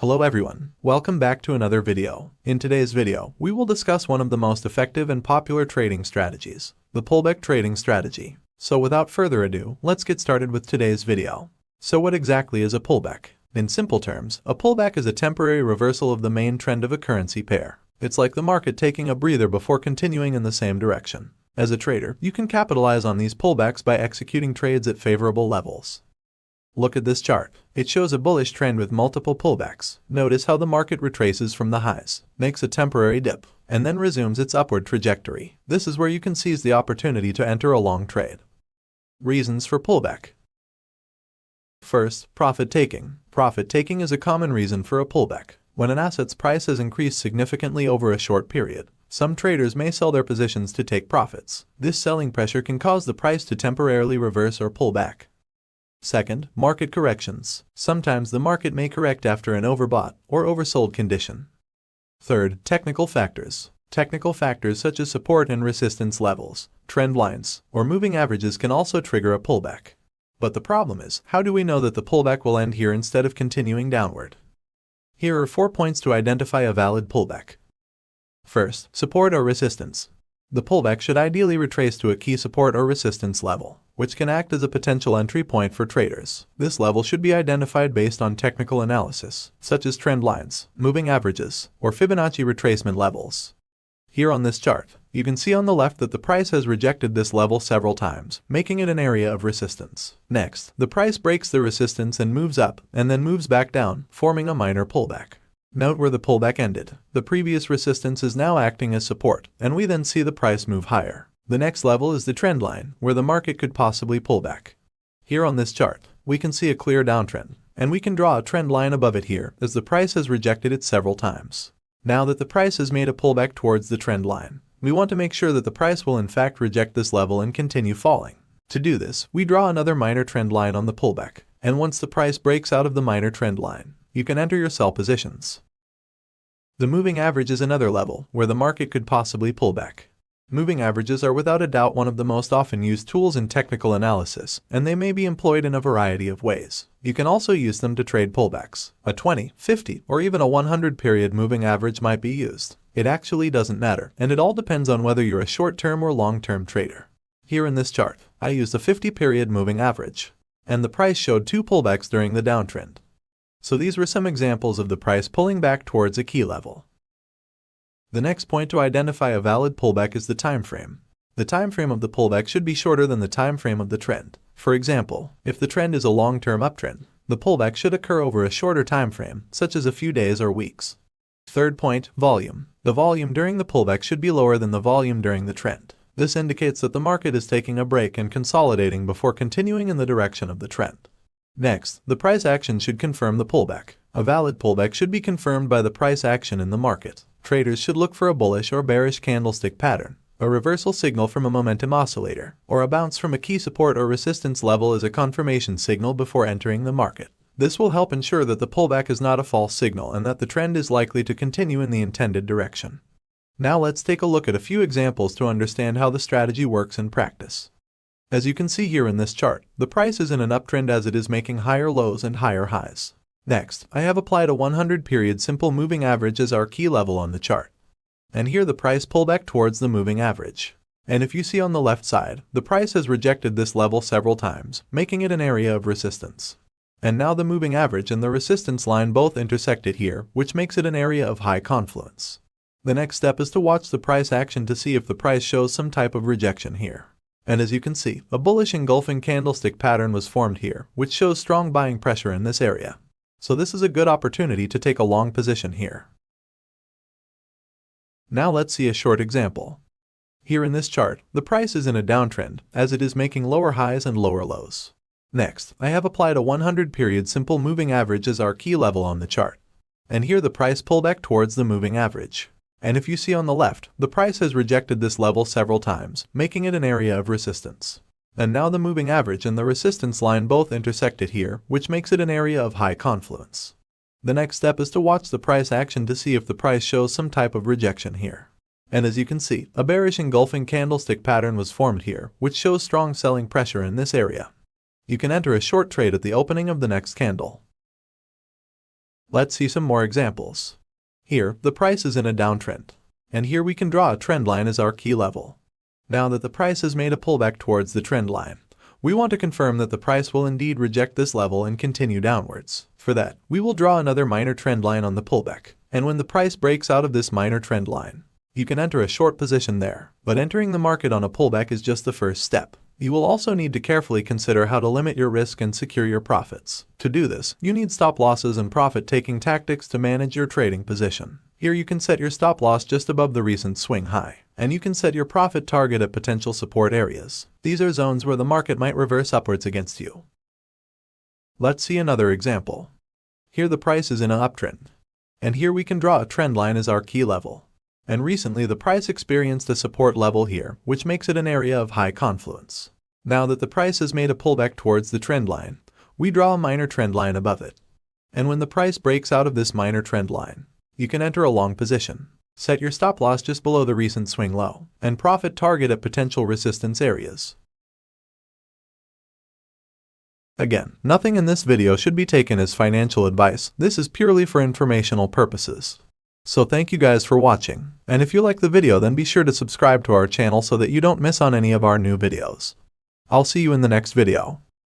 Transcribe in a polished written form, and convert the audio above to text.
Hello everyone, welcome back to another video. In today's video, we will discuss one of the most effective and popular trading strategies, the pullback trading strategy. So without further ado, let's get started with today's video. So what exactly is a pullback? In simple terms, a pullback is a temporary reversal of the main trend of a currency pair. It's like the market taking a breather before continuing in the same direction. As a trader, you can capitalize on these pullbacks by executing trades at favorable levels. Look at this chart. It shows a bullish trend with multiple pullbacks. Notice how the market retraces from the highs, makes a temporary dip, and then resumes its upward trajectory. This is where you can seize the opportunity to enter a long trade. Reasons for pullback. First, profit taking. Profit taking is a common reason for a pullback. When an asset's price has increased significantly over a short period, some traders may sell their positions to take profits. This selling pressure can cause the price to temporarily reverse or pull back. Second, market corrections. Sometimes the market may correct after an overbought or oversold condition. Third, technical factors. Technical factors such as support and resistance levels, trend lines, or moving averages can also trigger a pullback. But the problem is, how do we know that the pullback will end here instead of continuing downward? Here are 4 points to identify a valid pullback. First, support or resistance. The pullback should ideally retrace to a key support or resistance level, which can act as a potential entry point for traders. This level should be identified based on technical analysis, such as trend lines, moving averages, or Fibonacci retracement levels. Here on this chart, you can see on the left that the price has rejected this level several times, making it an area of resistance. Next, the price breaks the resistance and moves up, and then moves back down, forming a minor pullback. Note where the pullback ended. The previous resistance is now acting as support, and we then see the price move higher. The next level is the trend line, where the market could possibly pull back. Here on this chart, we can see a clear downtrend, and we can draw a trend line above it here as the price has rejected it several times. Now that the price has made a pullback towards the trend line, we want to make sure that the price will in fact reject this level and continue falling. To do this, we draw another minor trend line on the pullback, and once the price breaks out of the minor trend line, you can enter your sell positions. The moving average is another level where the market could possibly pull back. Moving averages are without a doubt one of the most often used tools in technical analysis, and they may be employed in a variety of ways. You can also use them to trade pullbacks. A 20, 50, or even a 100 period moving average might be used. It actually doesn't matter, and it all depends on whether you're a short-term or long-term trader. Here in this chart, I used a 50 period moving average, and the price showed 2 pullbacks during the downtrend. So these were some examples of the price pulling back towards a key level. The next point to identify a valid pullback is the time frame. The time frame of the pullback should be shorter than the time frame of the trend. For example, if the trend is a long-term uptrend, the pullback should occur over a shorter time frame, such as a few days or weeks. Third point, volume. The volume during the pullback should be lower than the volume during the trend. This indicates that the market is taking a break and consolidating before continuing in the direction of the trend. Next, the price action should confirm the pullback. A valid pullback should be confirmed by the price action in the market. Traders should look for a bullish or bearish candlestick pattern, a reversal signal from a momentum oscillator, or a bounce from a key support or resistance level as a confirmation signal before entering the market. This will help ensure that the pullback is not a false signal and that the trend is likely to continue in the intended direction. Now let's take a look at a few examples to understand how the strategy works in practice. As you can see here in this chart, the price is in an uptrend as it is making higher lows and higher highs. Next, I have applied a 100 period simple moving average as our key level on the chart. And here the price pull back towards the moving average. And if you see on the left side, the price has rejected this level several times, making it an area of resistance. And now the moving average and the resistance line both intersected here, which makes it an area of high confluence. The next step is to watch the price action to see if the price shows some type of rejection here. And as you can see, a bullish engulfing candlestick pattern was formed here, which shows strong buying pressure in this area. So this is a good opportunity to take a long position here. Now let's see a short example. Here in this chart, the price is in a downtrend, as it is making lower highs and lower lows. Next, I have applied a 100 period simple moving average as our key level on the chart. And here the price pull back towards the moving average. And if you see on the left, the price has rejected this level several times, making it an area of resistance. And now the moving average and the resistance line both intersected here, which makes it an area of high confluence. The next step is to watch the price action to see if the price shows some type of rejection here. And as you can see, a bearish engulfing candlestick pattern was formed here, which shows strong selling pressure in this area. You can enter a short trade at the opening of the next candle. Let's see some more examples. Here, the price is in a downtrend, and here we can draw a trend line as our key level. Now that the price has made a pullback towards the trend line, we want to confirm that the price will indeed reject this level and continue downwards. For that, we will draw another minor trend line on the pullback, and when the price breaks out of this minor trend line, you can enter a short position there. But entering the market on a pullback is just the first step. You will also need to carefully consider how to limit your risk and secure your profits. To do this, you need stop losses and profit-taking tactics to manage your trading position. Here you can set your stop loss just above the recent swing high, and you can set your profit target at potential support areas. These are zones where the market might reverse upwards against you. Let's see another example. Here the price is in an uptrend, and here we can draw a trend line as our key level. And recently the price experienced a support level here, which makes it an area of high confluence. Now that the price has made a pullback towards the trend line, we draw a minor trend line above it. And when the price breaks out of this minor trend line, you can enter a long position. Set your stop loss just below the recent swing low, and profit target at potential resistance areas. Again, nothing in this video should be taken as financial advice. This is purely for informational purposes. So thank you guys for watching, and if you like the video then be sure to subscribe to our channel so that you don't miss on any of our new videos. I'll see you in the next video.